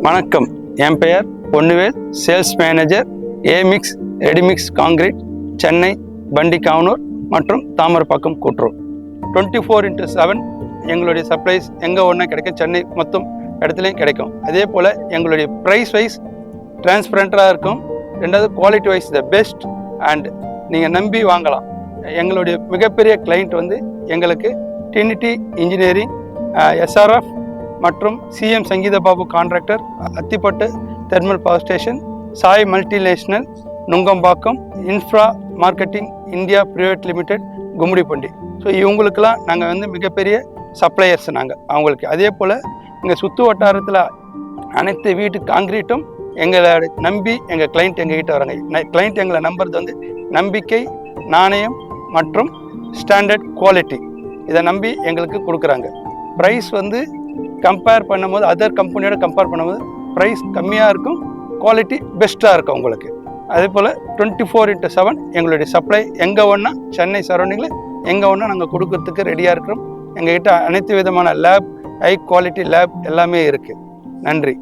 வணக்கம், என் பெயர் பொன்னுவேல், சேல்ஸ் மேனேஜர் ஏமிக்ஸ் ரெடிமிக்ஸ் காங்கிரீட், சென்னை பண்டிகாவனூர் மற்றும் தாமரப்பாக்கம் கூட்டுறவு. 24x7 எங்களுடைய சப்ளைஸ் எங்கே ஒன்றா கிடைக்கும், சென்னை மொத்தம் இடத்துலையும் கிடைக்கும். அதே போல் எங்களுடைய ப்ரைஸ் வைஸ் டிரான்ஸ்பரண்ட்டாக இருக்கும். ரெண்டாவது quality wise the best and நீங்கள் நம்பி வாங்கலாம். எங்களுடைய மிகப்பெரிய கிளைண்ட் வந்து எங்களுக்கு டிரினிட்டி இன்ஜினியரிங், SRF மற்றும் CM Sangeetha Babu contractor, Athipattu thermal power station, Sai multinational Nungambakkam, infra marketing India private limited Gummidipoondi. So இவங்களுக்கெல்லாம் நாங்கள் வந்து மிகப்பெரிய சப்ளையர்ஸ் நாங்கள் அவங்களுக்கு. அதே போல் எங்கள் சுற்று வட்டாரத்தில் அனைத்து வீட்டு காங்கிரீட்டும் எங்களை நம்பி எங்கள் கிளைண்ட் எங்ககிட்ட வராங்க. கிளைண்ட் எங்களை நம்புறது வந்து நம்பிக்கை, நாணயம் மற்றும் ஸ்டாண்டர்ட் குவாலிட்டி. இதை நம்பி எங்களுக்கு கொடுக்குறாங்க. ப்ரைஸ் வந்து கம்பேர் பண்ணும்போது அதர் கம்பெனியோட கம்பேர் பண்ணும்போது ப்ரைஸ் கம்மியாக இருக்கும், குவாலிட்டி பெஸ்ட்டாக இருக்கும் உங்களுக்கு. அதே போல் 24x7 எங்களுடைய சப்ளை எங்கே ஒன்றா சென்னை சரௌண்டிங்கில் எங்கே ஒன்றா நாங்கள் கொடுக்கறதுக்கு ரெடியாக இருக்கிறோம். எங்ககிட்ட அனைத்து விதமான லேப், ஹை குவாலிட்டி லேப் எல்லாமே இருக்குது. நன்றி.